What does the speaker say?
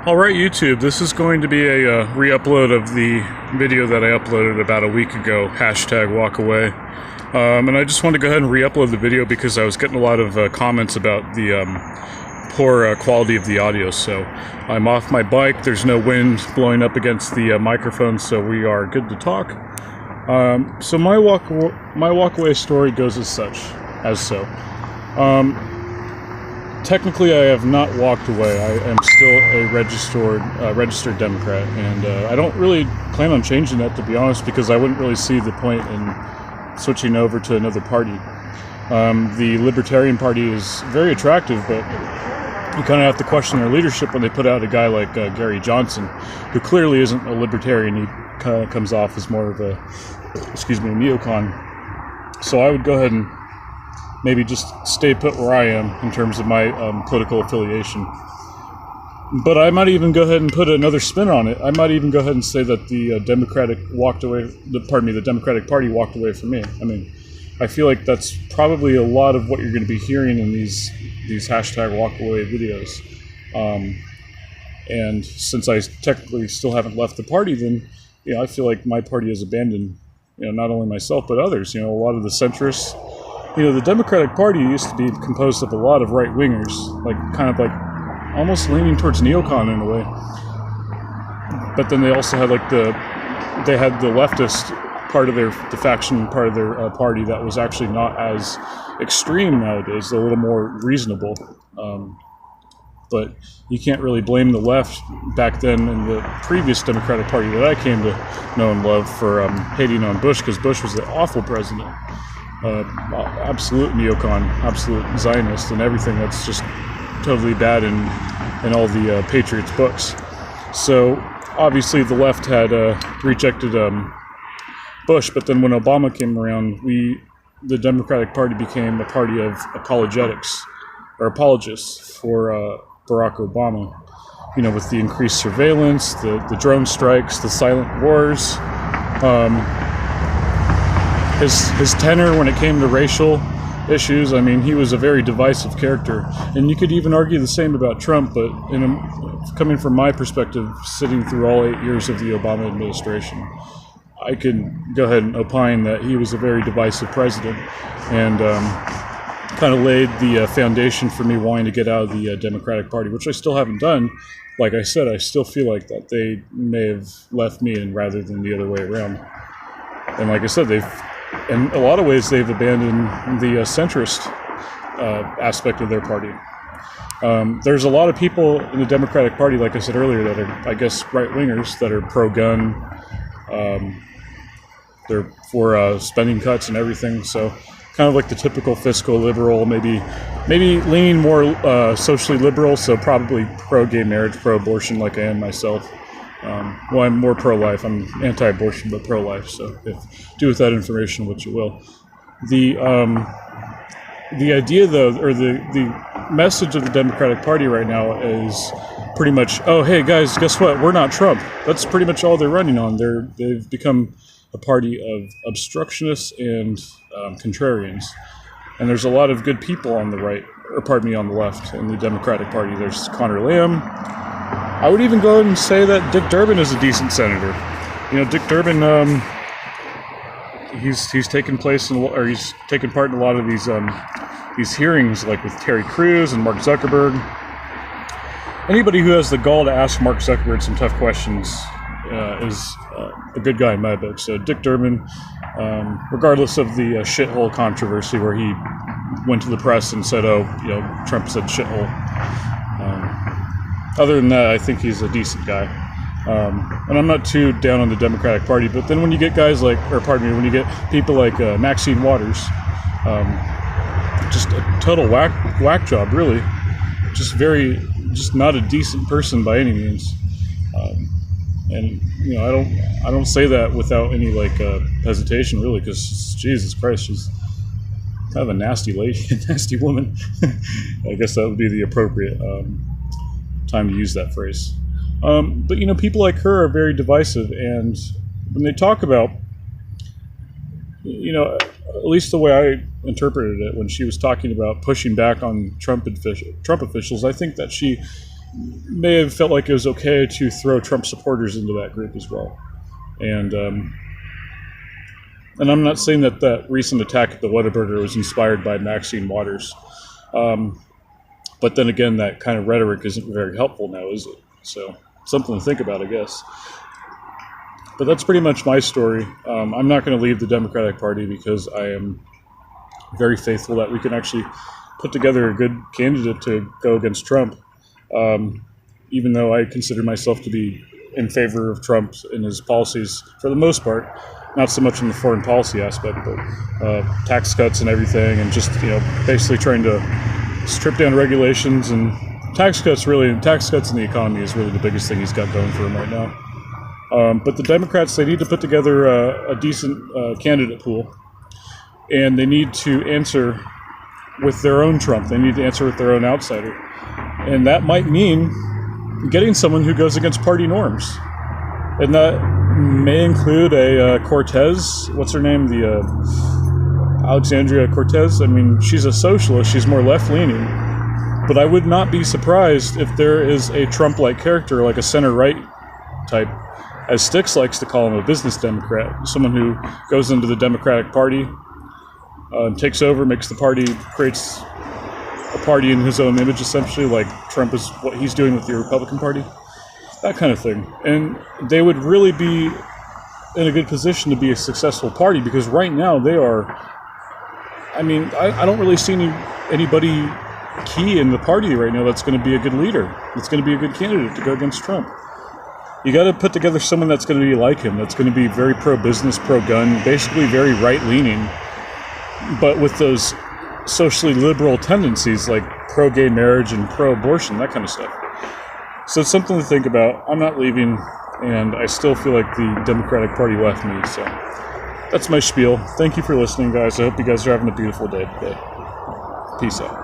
Alright YouTube, this is going to be a re-upload of the video that I uploaded about a week ago, #walkaway. And I just wanted to go ahead and re-upload the video because I was getting a lot of comments about the poor quality of the audio. So I'm off my bike, there's no wind blowing up against the microphone, so we are good to talk. So my walkaway story goes as so. Technically, I have not walked away. I am still a registered Democrat, and I don't really plan on changing that, to be honest, because I wouldn't really see the point in switching over to another party. The Libertarian Party is very attractive, but you kind of have to question their leadership when they put out a guy like Gary Johnson, who clearly isn't a libertarian. He kind of comes off as more of a neocon. So I would go ahead and maybe just stay put where I am in terms of my political affiliation. But I might even go ahead and put another spin on it. I might even go ahead and say that the Democratic Party walked away from me. I mean, I feel like that's probably a lot of what you're going to be hearing in these #walkaway videos. And since I technically still haven't left the party, then I feel like my party has abandoned not only myself but others. A lot of the centrists. The Democratic Party used to be composed of a lot of right-wingers, kind of almost leaning towards neocon in a way. But then they also had the leftist part of the faction part of their party that was actually not as extreme nowadays, a little more reasonable. But you can't really blame the left back then in the previous Democratic Party that I came to know and love for hating on Bush, because Bush was an awful president. Absolute neocon, absolute Zionist, and everything that's just totally bad in all the Patriots books. So obviously the left had rejected Bush, but then when Obama came around, the Democratic Party became a party of apologists for Barack Obama. With the increased surveillance, the drone strikes, the silent wars. His tenor when it came to racial issues, I mean, he was a very divisive character. And you could even argue the same about Trump, but coming from my perspective, sitting through all 8 years of the Obama administration, I can go ahead and opine that he was a very divisive president, and kind of laid the foundation for me wanting to get out of the Democratic Party, which I still haven't done. Like I said, I still feel like that they may have left me in rather than the other way around. And like I said, in a lot of ways, they've abandoned the centrist aspect of their party. There's a lot of people in the Democratic Party, like I said earlier, that are, I guess, right-wingers that are pro-gun. They're for spending cuts and everything. So kind of like the typical fiscal liberal, maybe leaning more socially liberal, so probably pro-gay marriage, pro-abortion like I am myself. Well, I'm more pro-life. I'm anti-abortion, but pro-life. So do with that information what you will. The idea, though, or the message of the Democratic Party right now is pretty much, oh, hey guys, guess what? We're not Trump. That's pretty much all they're running on. They've become a party of obstructionists and contrarians. And there's a lot of good people on the right, or pardon me, on the left in the Democratic Party. There's Connor Lamb. I would even go ahead and say that Dick Durbin is a decent senator. Dick Durbin, he's taken part in a lot of these hearings, like with Terry Crews and Mark Zuckerberg. Anybody who has the gall to ask Mark Zuckerberg some tough questions is a good guy in my book. So Dick Durbin, regardless of the shithole controversy where he went to the press and said, Trump said shithole. Other than that, I think he's a decent guy. And I'm not too down on the Democratic Party, but then when you get guys when you get people like Maxine Waters, just a total whack job, really. Just not a decent person by any means. And I don't say that without any hesitation, really, because Jesus Christ, she's kind of a nasty lady, a nasty woman. I guess that would be the appropriate time to use that phrase. But people like her are very divisive, and when they talk about, at least the way I interpreted it when she was talking about pushing back on Trump officials, I think that she may have felt like it was okay to throw Trump supporters into that group as well. And I'm not saying that that recent attack at the Whataburger was inspired by Maxine Waters. But then again, that kind of rhetoric isn't very helpful now, is it? So something to think about, I guess. But that's pretty much my story. I'm not going to leave the Democratic Party because I am very faithful that we can actually put together a good candidate to go against Trump. Even though I consider myself to be in favor of Trump and his policies for the most part, not so much in the foreign policy aspect, but tax cuts and everything, and just basically trying to strip down regulations and tax cuts. Really, tax cuts in the economy is really the biggest thing he's got going for him right now. But the Democrats, they need to put together a decent candidate pool, and they need to answer with their own Trump. They need to answer with their own outsider, and that might mean getting someone who goes against party norms, and that may include a Cortez. What's her name? The Alexandria Cortez. I mean, she's a socialist. She's more left-leaning, but I would not be surprised if there is a Trump-like character, like a center-right type, as Styx likes to call him, a business Democrat, someone who goes into the Democratic Party, takes over, makes the party, creates a party in his own image, essentially, like Trump is what he's doing with the Republican Party, that kind of thing. And they would really be in a good position to be a successful party, because right now they are, I mean, I don't really see anybody key in the party right now that's going to be a good leader, that's going to be a good candidate to go against Trump. You got to put together someone that's going to be like him, that's going to be very pro-business, pro-gun, basically very right-leaning, but with those socially liberal tendencies like pro-gay marriage and pro-abortion, that kind of stuff. So it's something to think about. I'm not leaving, and I still feel like the Democratic Party left me, so that's my spiel. Thank you for listening, guys. I hope you guys are having a beautiful day today. Peace out.